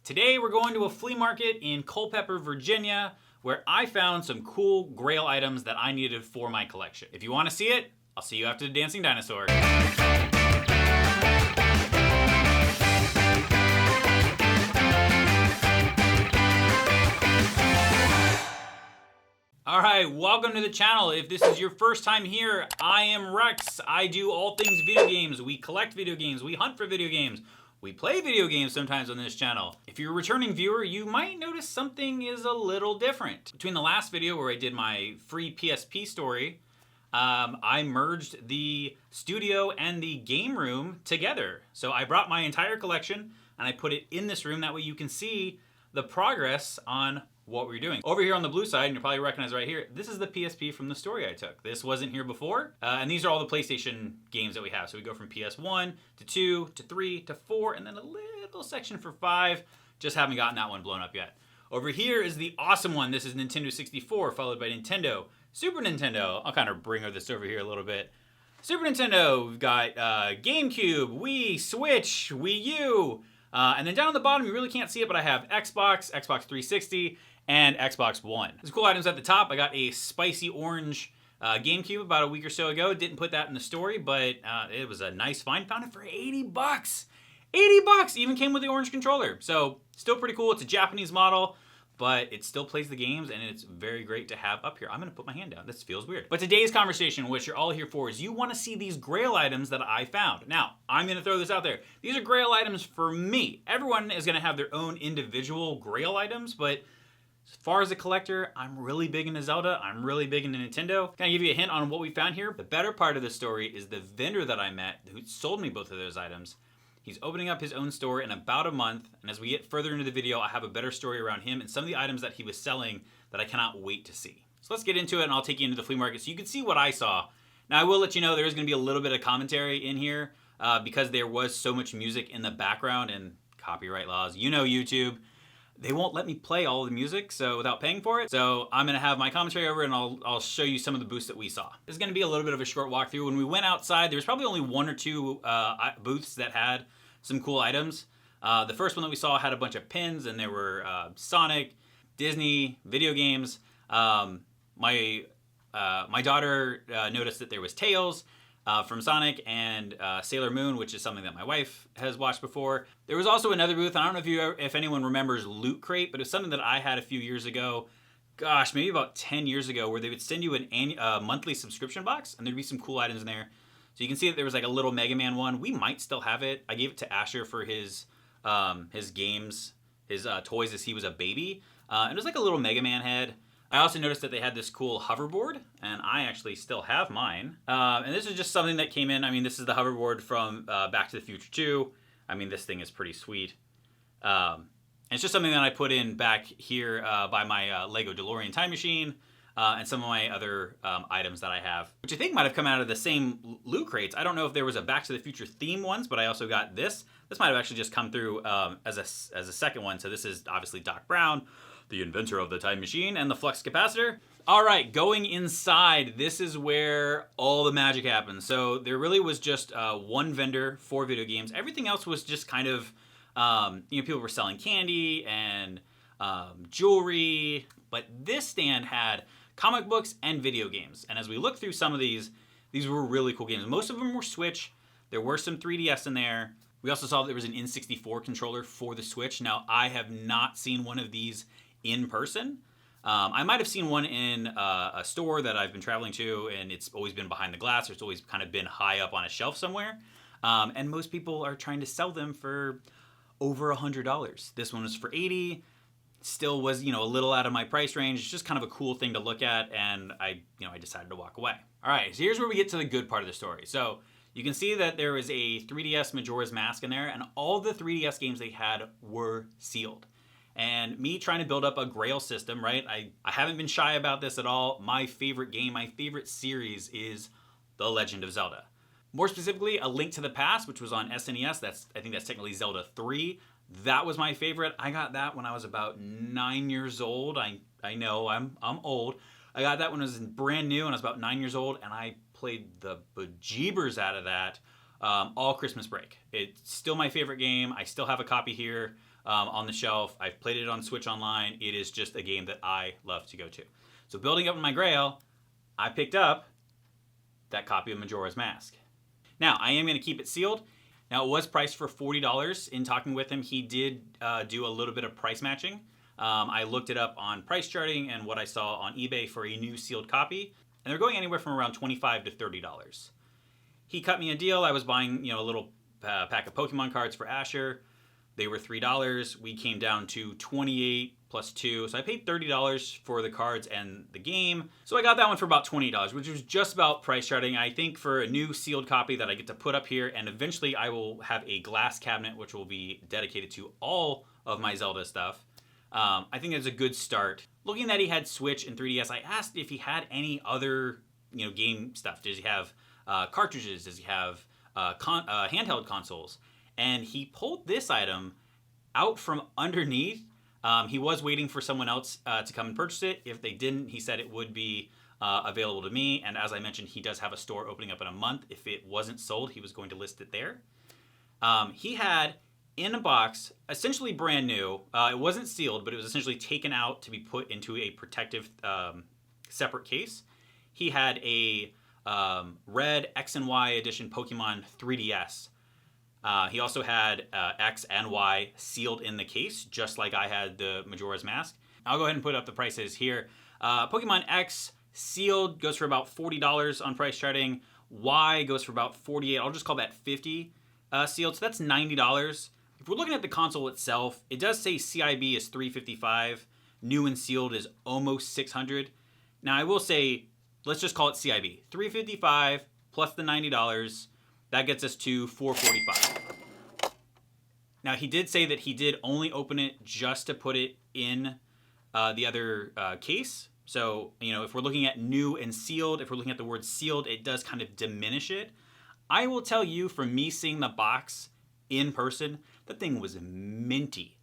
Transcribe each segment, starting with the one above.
Today we're going to a flea market in Culpeper, Virginia, where I found some cool Grail items that I needed for my collection. If you want to see it, I'll see you after the dancing dinosaur. Alright, welcome to the channel. If this is your first time here, I am Rex. I do all things video games. We collect video games, we hunt for video games, we play video games sometimes on this channel. If you're a returning viewer, you might notice something is a little different. Between the last video where I did my free PSP story, I merged the studio and the game room together. So I brought my entire collection and I put it in this room. That way you can see the progress on what we're doing. Over here on the blue side, and you'll probably recognize right here, this is the PSP from the story I took. This wasn't here before, and these are all the PlayStation games that we have. So we go from PS1 to 2 to 3 to 4, and then a little section for 5. Just haven't gotten that one blown up yet. Over here is the awesome one. This is Nintendo 64, followed by Nintendo, Super Nintendo. I'll kind of bring this over here a little bit. Super Nintendo, we've got GameCube, Wii, Switch, Wii U, and then down on the bottom, you really can't see it, but I have Xbox, Xbox 360, and Xbox One. Some cool items at the top. I got a spicy orange GameCube about a week or so ago. Didn't put that in the story, but it was a nice find. Found it for 80 bucks. 80 bucks! Even came with the orange controller. So, still pretty cool. It's a Japanese model, but it still plays the games, and it's very great to have up here. I'm gonna put my hand down. This feels weird. But today's conversation, which you're all here for, is you wanna see these Grail items that I found. Now, I'm gonna throw this out there. These are Grail items for me. Everyone is gonna have their own individual Grail items, but as far as a collector, I'm really big into Zelda. I'm really big into Nintendo. Can I give you a hint on what we found here? The better part of the story is the vendor that I met who sold me both of those items. He's opening up his own store in about a month, and as we get further into the video, I have a better story around him and some of the items that he was selling that I cannot wait to see. So let's get into it, and I'll take you into the flea market so you can see what I saw. Now, I will let you know there is going to be a little bit of commentary in here because there was so much music in the background and copyright laws. You know YouTube. They won't let me play all the music so without paying for it. So I'm gonna have my commentary over and I'll show you some of the booths that we saw. This is gonna be a little bit of a short walkthrough. When we went outside, there was probably only 1 or 2 booths that had some cool items. The first one that we saw had a bunch of pins and there were Sonic, Disney, video games. My daughter noticed that there was Tails from Sonic and Sailor Moon, which is something that my wife has watched before. There was also another booth, and I don't know if anyone remembers Loot Crate, but it's something that I had a few years ago. Gosh, maybe about 10 years ago, where they would send you a monthly subscription box, and there'd be some cool items in there. So you can see that there was like a little Mega Man one. We might still have it. I gave it to Asher for his games, his toys as he was a baby. And it was like a little Mega Man head. I also noticed that they had this cool hoverboard, and I actually still have mine. And this is just something that came in. I mean, this is the hoverboard from Back to the Future 2. I mean, this thing is pretty sweet. And it's just something that I put in back here by my Lego DeLorean time machine and some of my other items that I have, which I think might have come out of the same loot crates. I don't know if there was a Back to the Future theme ones, but I also got this. This might have actually just come through as a second one. So this is obviously Doc Brown, the inventor of the time machine, and the flux capacitor. All right, going inside, this is where all the magic happens. So there really was just one vendor for video games. Everything else was just kind of, people were selling candy and jewelry, but this stand had comic books and video games. And as we look through some of these were really cool games. Most of them were Switch. There were some 3DS in there. We also saw that there was an N64 controller for the Switch. Now, I have not seen one of these in person. I might have seen one in a store that I've been traveling to, and it's always been behind the glass, or it's always kind of been high up on a shelf somewhere. And most people are trying to sell them for over $100. This one was for $80. Still was, a little out of my price range. It's just kind of a cool thing to look at, and I decided to walk away. All right, so here's where we get to the good part of the story. So you can see that there is a 3DS Majora's Mask in there, and all the 3DS games they had were sealed. And me trying to build up a Grail system, right? I haven't been shy about this at all. My favorite game, my favorite series is The Legend of Zelda. More specifically, A Link to the Past, which was on SNES. I think that's technically Zelda 3. That was my favorite. I got that when I was about 9 years old. I know, I'm old. I got that when it was brand new and I was about 9 years old, and I played the bejeebers out of that all Christmas break. It's still my favorite game. I still have a copy here. on the shelf. I've played it on Switch Online. It is just a game that I love to go to. So building up my Grail, I picked up that copy of Majora's Mask. Now, I am going to keep it sealed. Now, it was priced for $40. In talking with him, he did do a little bit of price matching. I looked it up on price charting and what I saw on eBay for a new sealed copy, and they're going anywhere from around $25 to $30. He cut me a deal. I was buying, a little pack of Pokemon cards for Asher. They were $3. We came down to $28 plus $2. So I paid $30 for the cards and the game. So I got that one for about $28, which was just about price charting. I think for a new sealed copy that I get to put up here, and eventually I will have a glass cabinet which will be dedicated to all of my Zelda stuff. I think it's a good start. Looking that he had Switch and 3DS, I asked if he had any other, game stuff. Does he have cartridges? Does he have handheld consoles? And he pulled this item out from underneath. He was waiting for someone else to come and purchase it. If they didn't, he said it would be available to me. And as I mentioned, he does have a store opening up in a month. If it wasn't sold, he was going to list it there. He had in a box, essentially brand new. It wasn't sealed, but it was essentially taken out to be put into a protective separate case. He had a red X and Y edition Pokemon 3DS. He also had X and Y sealed in the case, just like I had the Majora's Mask. I'll go ahead and put up the prices here. Pokemon X sealed goes for about $40 on price charting. Y goes for about $48. I'll just call that $50 sealed, so that's $90. If we're looking at the console itself, it does say CIB is $355. New and sealed is almost $600. Now I will say, let's just call it CIB. $355 plus the $90. That gets us to $445. Now, he did say that he did only open it just to put it in the other case. So, if we're looking at new and sealed, if we're looking at the word sealed, it does kind of diminish it. I will tell you, from me seeing the box in person, that thing was minty.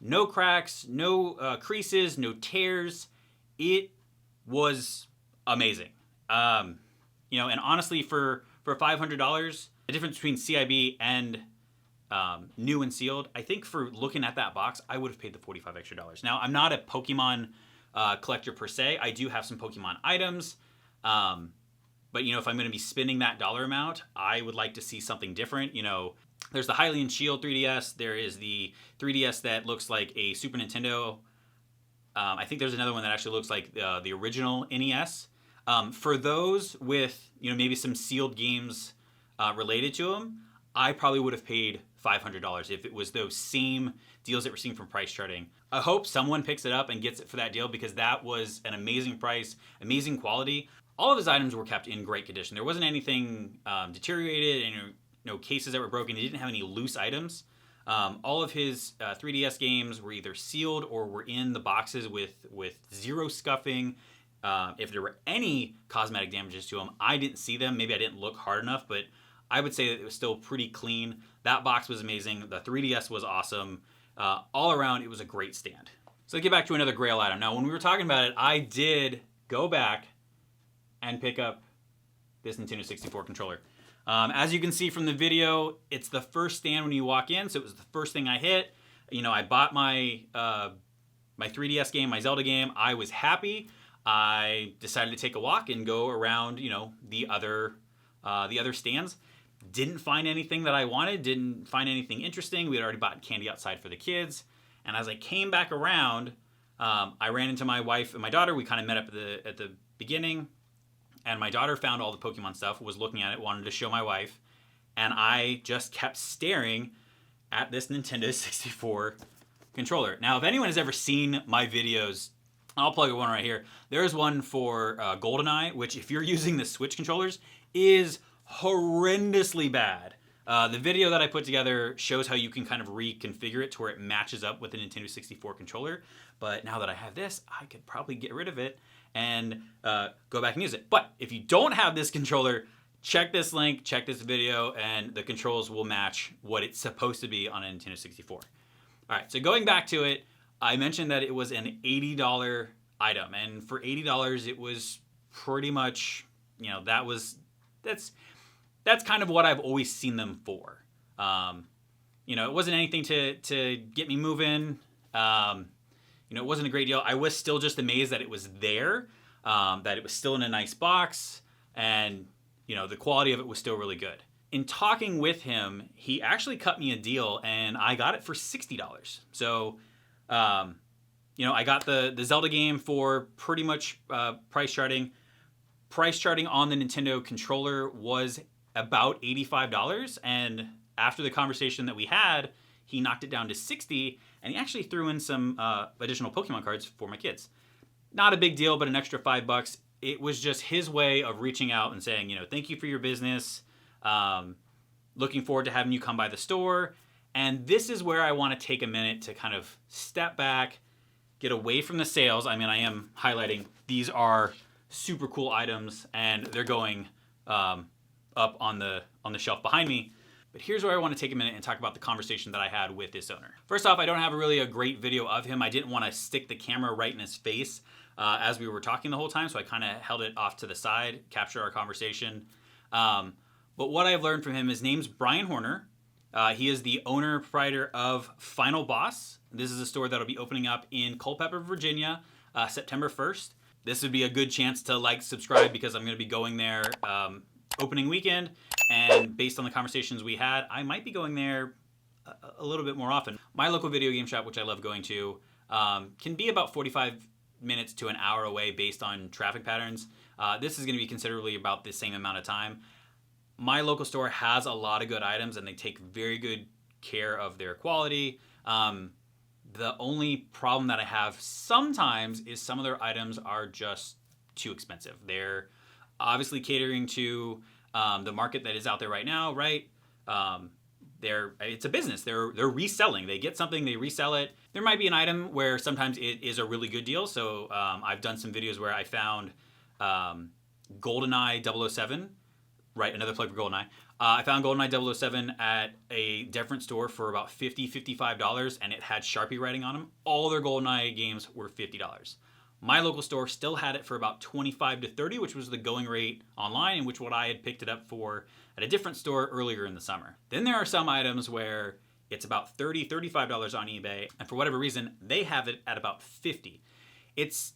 No cracks, no creases, no tears. It was amazing. And honestly, for $500, the difference between CIB and new and sealed, I think for looking at that box, I would have paid the $45 extra. Now, I'm not a Pokemon collector per se. I do have some Pokemon items. But, if I'm going to be spending that dollar amount, I would like to see something different. There's the Hylian Shield 3DS. There is the 3DS that looks like a Super Nintendo. I think there's another one that actually looks like the original NES. For those with, maybe some sealed games related to them, I probably would have paid $500 if it was those same deals that we're seeing from price charting. I hope someone picks it up and gets it for that deal, because that was an amazing price, amazing quality. All of his items were kept in great condition. There wasn't anything deteriorated, and no cases that were broken. He didn't have any loose items. All of his 3DS games were either sealed or were in the boxes with zero scuffing. If there were any cosmetic damages to them, I didn't see them. Maybe I didn't look hard enough, but I would say that it was still pretty clean. That box was amazing. The 3DS was awesome. All around, it was a great stand. So let's get back to another Grail item. Now, when we were talking about it, I did go back and pick up this Nintendo 64 controller. As you can see from the video, it's the first stand when you walk in, so it was the first thing I hit. I bought my my 3DS game, my Zelda game. I was happy. I decided to take a walk and go around, the other stands. Didn't find anything that I wanted. Didn't find anything interesting. We had already bought candy outside for the kids. And as I came back around, I ran into my wife and my daughter. We kind of met up at the beginning. And my daughter found all the Pokemon stuff, was looking at it, wanted to show my wife. And I just kept staring at this Nintendo 64 controller. Now, if anyone has ever seen my videos, I'll plug one right here. There's one for GoldenEye, which, if you're using the Switch controllers, is horrendously bad. The video that I put together shows how you can kind of reconfigure it to where it matches up with the Nintendo 64 controller. But now that I have this, I could probably get rid of it and go back and use it. But if you don't have this controller, check this link, check this video, and the controls will match what it's supposed to be on a Nintendo 64. All right, so going back to it, I mentioned that it was an $80 item, and for $80, it was pretty much, that's kind of what I've always seen them for. it wasn't anything to get me moving. It wasn't a great deal. I was still just amazed that it was there, that it was still in a nice box, and the quality of it was still really good. In talking with him, he actually cut me a deal, and I got it for $60. So, I got the Zelda game for pretty much price charting. Price charting on the Nintendo controller was about $85, and after the conversation that we had, he knocked it down to $60, and he actually threw in some additional Pokemon cards for my kids. Not a big deal, but an extra $5. It was just his way of reaching out and saying, thank you for your business. Looking forward to having you come by the store. And this is where I want to take a minute to kind of step back, get away from the sales. I mean, I am highlighting these are super cool items, and they're going up on the shelf behind me. But here's where I want to take a minute and talk about the conversation that I had with this owner. First off, I don't have really a great video of him. I didn't want to stick the camera right in his face as we were talking the whole time, so I kind of held it off to the side, captured our conversation. But what I've learned from him, his name's Brian Horner. He is the owner proprietor of Final Boss. This is a store that'll be opening up in Culpeper, Virginia, September 1st. This would be a good chance to subscribe, because I'm going to be going there opening weekend, and based on the conversations we had, I might be going there a little bit more often. My local video game shop, which I love going to, can be about 45 minutes to an hour away based on traffic patterns. This is going to be considerably about the same amount of time. My local store has a lot of good items, and they take very good care of their quality. The only problem that I have sometimes is some of their items are just too expensive. They're obviously catering to the market that is out there right now, right? It's a business. They're reselling. They get something, they resell it. There might be an item where sometimes it is a really good deal. So I've done some videos where I found GoldenEye 007, right? Another plug for GoldenEye. I found GoldenEye 007 at a different store for about $50, $55, and it had Sharpie writing on them. All their GoldenEye games were $50. My local store still had it for about $25 to $30, which was the going rate online, and which what I had picked it up for at a different store earlier in the summer. Then there are some items where it's about $30, $35 on eBay, and for whatever reason, they have it at about $50. It's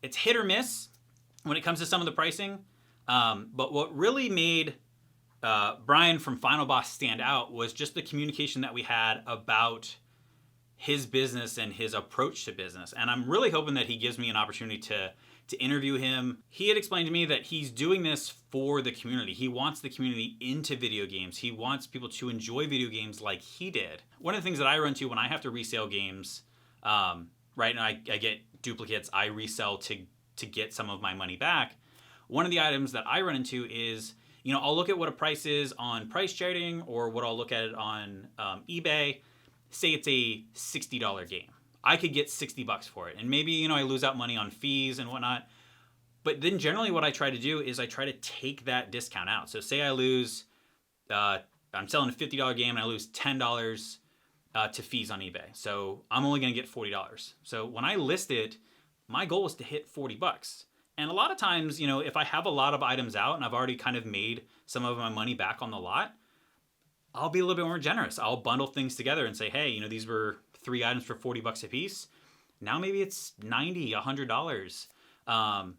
hit or miss when it comes to some of the pricing, but what really made Brian from Final Boss stand out was just the communication that we had about his business and his approach to business. And I'm really hoping that he gives me an opportunity to interview him. He had explained to me that he's doing this for the community. He wants the community into video games. He wants people to enjoy video games like he did. One of the things that I run to when I have to resell games, right, and I get duplicates, I resell to get some of my money back. One of the items that I run into is, I'll look at what a price is on price charting, or what I'll look at it on eBay. Say it's a $60 game. I could get $60 for it. And maybe, I lose out money on fees and whatnot. But then generally what I try to do is I try to take that discount out. So say I lose, I'm selling a $50 game and I lose $10 to fees on eBay. So I'm only going to get $40. So when I list it, my goal was to hit $40. And a lot of times, if I have a lot of items out and I've already kind of made some of my money back on the lot, I'll be a little bit more generous. I'll bundle things together and say, hey, these were 3 items for $40 a piece. Now maybe it's $90, $100. I'm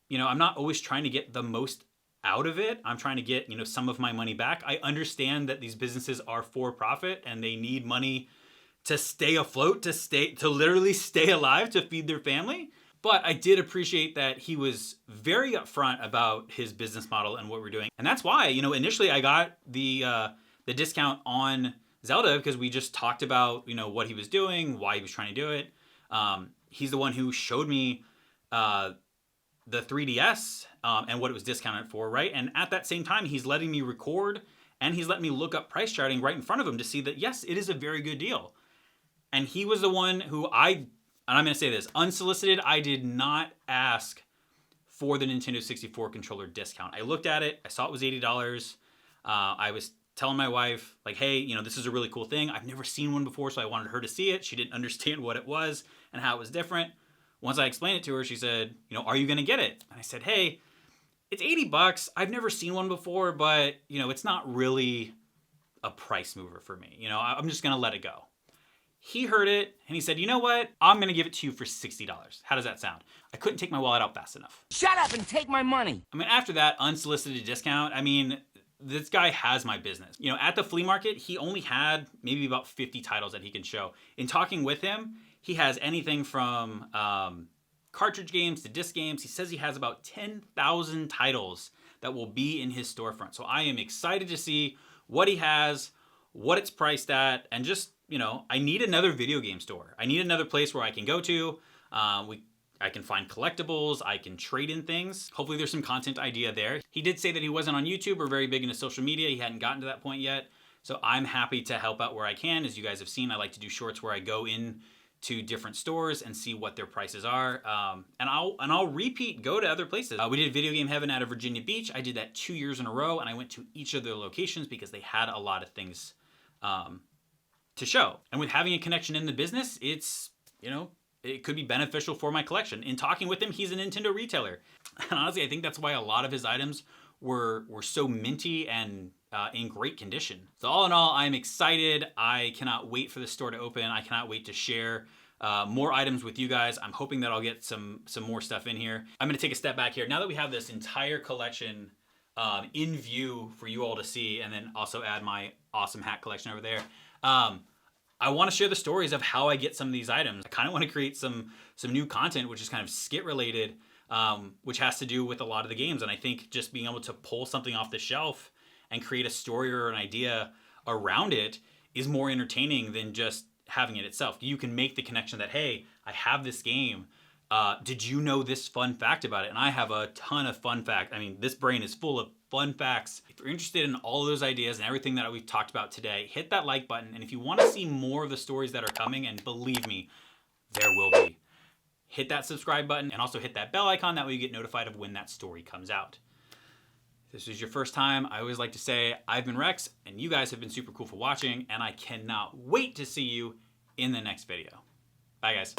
not always trying to get the most out of it. I'm trying to get, some of my money back. I understand that these businesses are for profit and they need money to stay afloat, to literally stay alive, to feed their family. But I did appreciate that he was very upfront about his business model and what we're doing. And that's why, initially I got the discount on Zelda, because we just talked about, what he was doing, why he was trying to do it. He's the one who showed me the 3DS and what it was discounted for, right? And at that same time, he's letting me record and he's letting me look up price charting right in front of him to see that, yes, it is a very good deal. And he was the one who and I'm going to say this, unsolicited, I did not ask for the Nintendo 64 controller discount. I looked at it, I saw it was $80. I was telling my wife, hey, this is a really cool thing. I've never seen one before, so I wanted her to see it. She didn't understand what it was and how it was different. Once I explained it to her, she said, are you going to get it? And I said, hey, it's $80. I've never seen one before, but, it's not really a price mover for me. You know, I'm just gonna let it go. He heard it and he said, you know what? I'm gonna give it to you for $60. How does that sound? I couldn't take my wallet out fast enough. Shut up and take my money. I mean, after that unsolicited discount, I mean, this guy has my business. You know, at the flea market, he only had maybe about 50 titles that he can show. In talking with him, he has anything from cartridge games to disc games. He says he has about 10,000 titles that will be in his storefront. So I am excited to see what he has, what it's priced at, and just, you know, I need another video game store. I need another place where I can go to. I can find collectibles, I can trade in things. Hopefully there's some content idea there. He did say that he wasn't on YouTube or very big into social media. He hadn't gotten to that point yet. So I'm happy to help out where I can. As you guys have seen, I like to do shorts where I go in to different stores and see what their prices are. And I'll repeat, go to other places. We did Video Game Heaven out of Virginia Beach. I did that 2 years in a row, and I went to each of their locations because they had a lot of things to show. And with having a connection in the business, it's, you know, it could be beneficial for my collection. In talking with him, he's a Nintendo retailer. And honestly, I think that's why a lot of his items were so minty and in great condition. So all in all, I'm excited. I cannot wait for the store to open. I cannot wait to share more items with you guys. I'm hoping that I'll get some more stuff in here. I'm gonna take a step back here. Now that we have this entire collection in view for you all to see, and then also add my awesome hat collection over there, I want to share the stories of how I get some of these items. I kind of want to create some new content, which is kind of skit related, which has to do with a lot of the games. And I think just being able to pull something off the shelf and create a story or an idea around it is more entertaining than just having it itself. You can make the connection that, hey, I have this game. Did you know this fun fact about it? And I have a ton of fun facts. I mean, this brain is full of fun facts. If you're interested in all of those ideas and everything that we've talked about today, hit that like button. And if you want to see more of the stories that are coming, and believe me, there will be, hit that subscribe button and also hit that bell icon. That way you get notified of when that story comes out. If this is your first time, I always like to say, I've been Rex, and you guys have been super cool for watching, and I cannot wait to see you in the next video. Bye, guys.